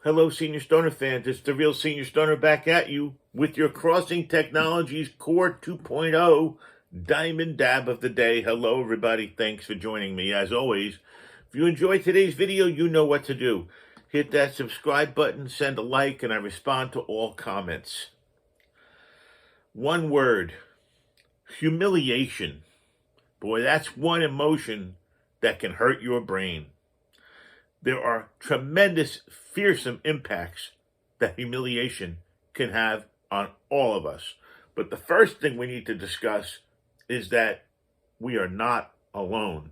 Hello, Senior Stoner fans. It's the real Senior Stoner back at you with your Crossing Technologies Core 2.0 Diamond Dab of the Day. Hello, everybody. Thanks for joining me. As always, if you enjoyed today's video, you know what to do. Hit that subscribe button, send a like, and I respond to all comments. One word: humiliation. Boy, that's one emotion that can hurt your brain. There are tremendous, fearsome impacts that humiliation can have on all of us. But the first thing we need to discuss is that we are not alone.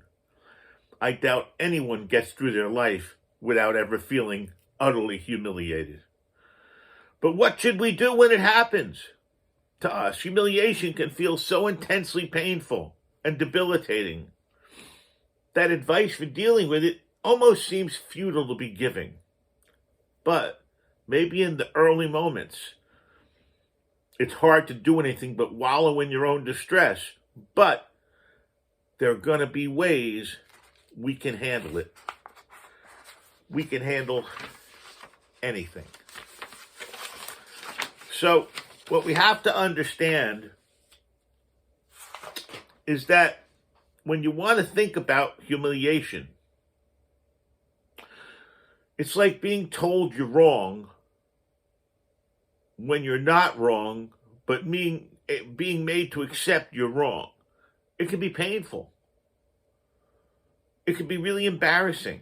I doubt anyone gets through their life without ever feeling utterly humiliated. But what should we do when it happens? To us, humiliation can feel so intensely painful and debilitating that advice for dealing with it almost seems futile to be giving. But maybe in the early moments, it's hard to do anything but wallow in your own distress. But there are going to be ways we can handle it. We can handle anything. So what we have to understand is that when you want to think about humiliation, it's like being told you're wrong when you're not wrong, but being made to accept you're wrong. It can be painful. It can be really embarrassing.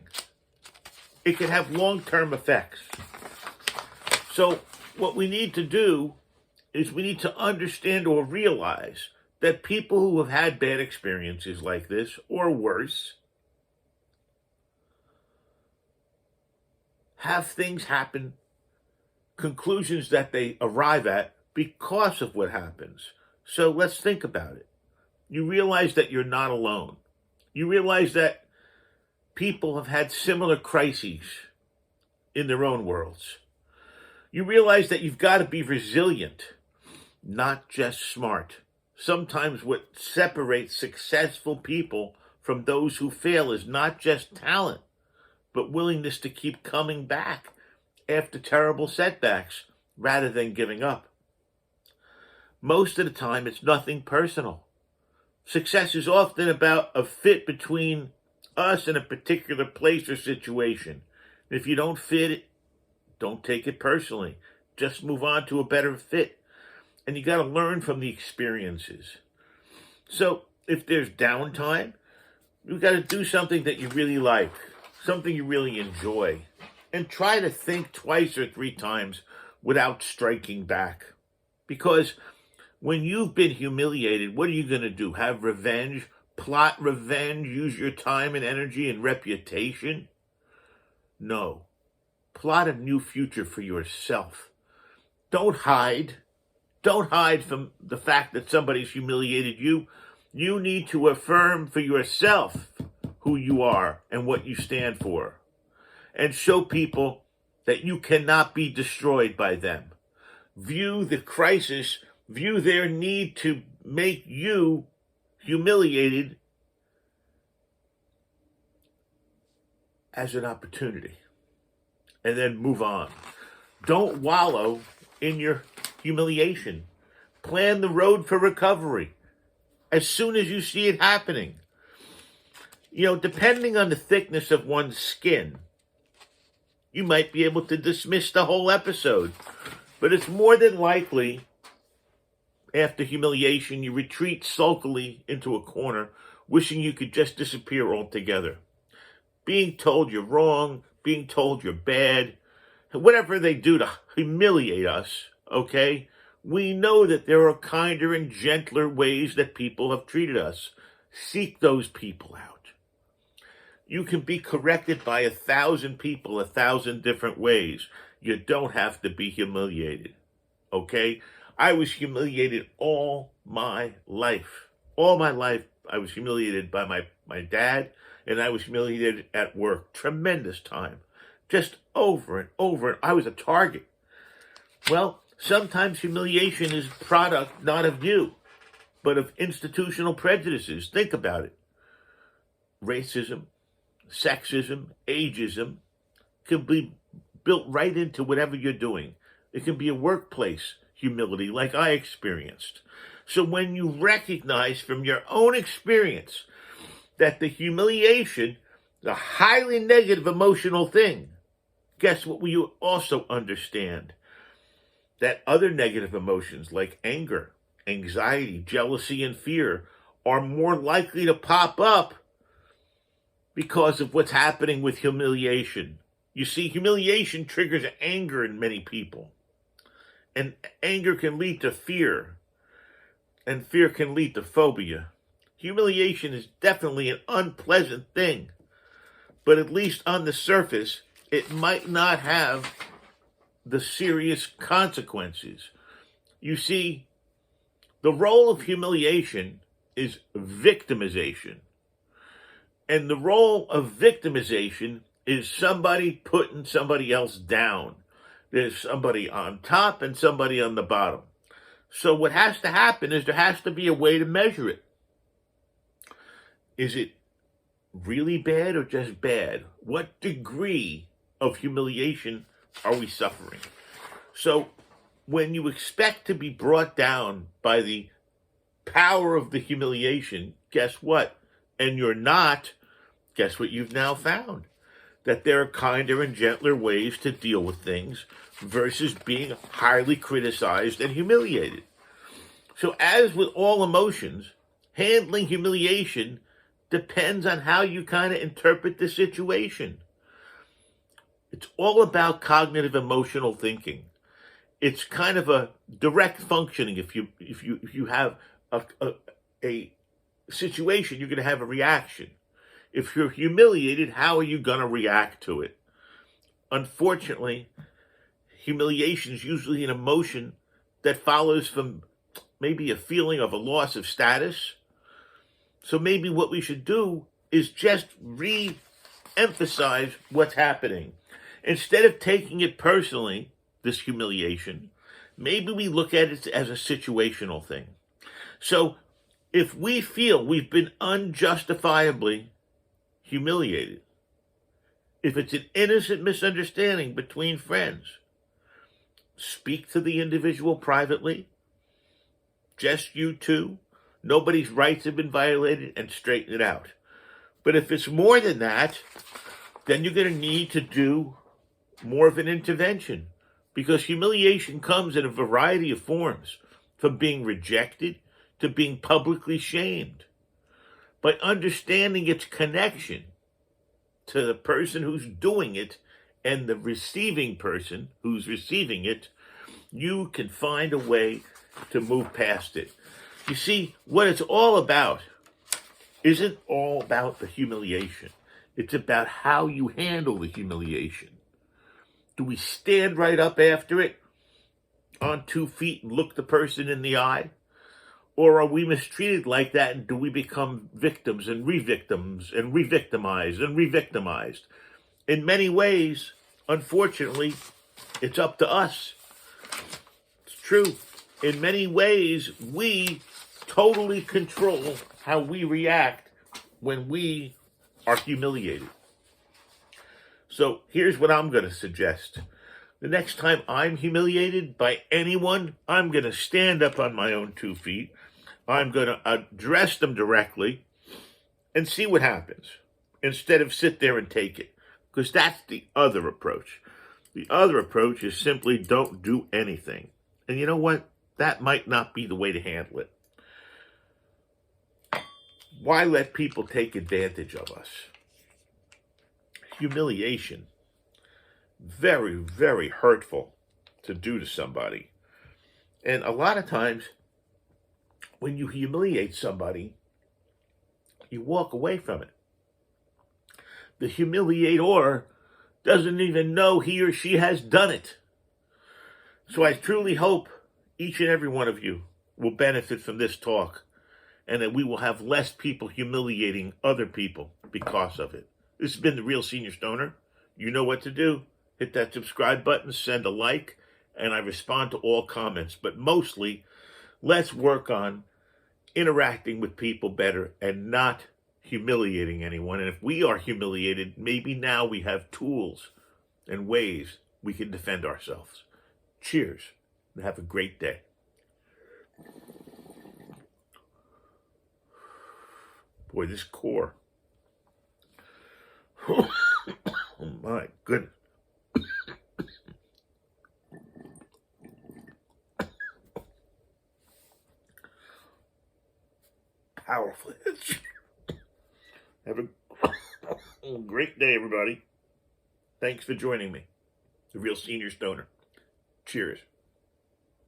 It can have long-term effects. So what we need to do is we need to understand or realize that people who have had bad experiences like this, or worse, have things happen, conclusions that they arrive at because of what happens. So let's think about it. You realize that you're not alone. You realize that people have had similar crises in their own worlds. You realize that you've got to be resilient, not just smart. Sometimes what separates successful people from those who fail is not just talent, but willingness to keep coming back after terrible setbacks rather than giving up. Most of the time, it's nothing personal. Success is often about a fit between us and a particular place or situation. If you don't fit, don't take it personally. Just move on to a better fit. And you got to learn from the experiences. So if there's downtime, you've got to do something that you really like, something you really enjoy, and try to think twice or three times without striking back. Because when you've been humiliated, what are you going to do? Have revenge? Plot revenge? Use your time and energy and reputation? No. Plot a new future for yourself. Don't hide. Don't hide from the fact that somebody's humiliated you. You need to affirm for yourself who you are and what you stand for, and show people that you cannot be destroyed by them. View the crisis, view their need to make you humiliated as an opportunity, and then move on. Don't wallow in your humiliation. Plan the road for recovery as soon as you see it happening. Depending on the thickness of one's skin, you might be able to dismiss the whole episode. But it's more than likely, after humiliation, you retreat sulkily into a corner, wishing you could just disappear altogether. Being told you're wrong, being told you're bad, whatever they do to humiliate us, okay? We know that there are kinder and gentler ways that people have treated us. Seek those people out. You can be corrected by 1,000 people 1,000 different ways. You don't have to be humiliated, okay? I was humiliated all my life. All my life, I was humiliated by my dad, and I was humiliated at work. Tremendous time. Just over and over. I was a target. Well, sometimes humiliation is a product not of you, but of institutional prejudices. Think about it. Racism, sexism, ageism can be built right into whatever you're doing. It can be a workplace humility like I experienced. So when you recognize from your own experience that the humiliation is a highly negative emotional thing, guess what you also understand? That other negative emotions like anger, anxiety, jealousy, and fear are more likely to pop up because of what's happening with humiliation. You see, humiliation triggers anger in many people. And anger can lead to fear. And fear can lead to phobia. Humiliation is definitely an unpleasant thing. But at least on the surface, it might not have the serious consequences. You see, the role of humiliation is victimization. And the role of victimization is somebody putting somebody else down. There's somebody on top and somebody on the bottom. So what has to happen is there has to be a way to measure it. Is it really bad or just bad? What degree of humiliation are we suffering? So when you expect to be brought down by the power of the humiliation, guess what? And you're not, guess what you've now found? That there are kinder and gentler ways to deal with things versus being highly criticized and humiliated. So as with all emotions, handling humiliation depends on how you kind of interpret the situation. It's all about cognitive emotional thinking. It's kind of a direct functioning. If you have a situation, you're going to have a reaction. If you're humiliated, how are you going to react to it? Unfortunately, humiliation is usually an emotion that follows from maybe a feeling of a loss of status. So maybe what we should do is just re-emphasize what's happening. Instead of taking it personally, this humiliation, maybe we look at it as a situational thing. So if we feel we've been unjustifiably humiliated, if it's an innocent misunderstanding between friends, speak to the individual privately, just you two, nobody's rights have been violated, and straighten it out. But if it's more than that, then you're going to need to do more of an intervention, because humiliation comes in a variety of forms, from being rejected to being publicly shamed. By understanding its connection to the person who's doing it and the receiving person who's receiving it, you can find a way to move past it. You see, what it's all about isn't all about the humiliation. It's about how you handle the humiliation. Do we stand right up after it on 2 feet and look the person in the eye? Or are we mistreated like that, and do we become victims and re-victims and re-victimized and re-victimized? In many ways, unfortunately, it's up to us. It's true. In many ways, we totally control how we react when we are humiliated. So here's what I'm going to suggest. The next time I'm humiliated by anyone, I'm going to stand up on my own 2 feet. I'm going to address them directly and see what happens, instead of sit there and take it. Because that's the other approach. The other approach is simply don't do anything. And you know what? That might not be the way to handle it. Why let people take advantage of us? Humiliation. Very, very hurtful to do to somebody. And a lot of times, when you humiliate somebody, you walk away from it. The humiliator doesn't even know he or she has done it. So I truly hope each and every one of you will benefit from this talk, and that we will have less people humiliating other people because of it. This has been The Real Senior Stoner. You know what to do. Hit that subscribe button, send a like, and I respond to all comments. But mostly, let's work on interacting with people better and not humiliating anyone. And if we are humiliated, maybe now we have tools and ways we can defend ourselves. Cheers, and have a great day. Boy, this core. Oh my goodness. Powerful. Have a great day, everybody. Thanks for joining me. The Real Senior Stoner. Cheers.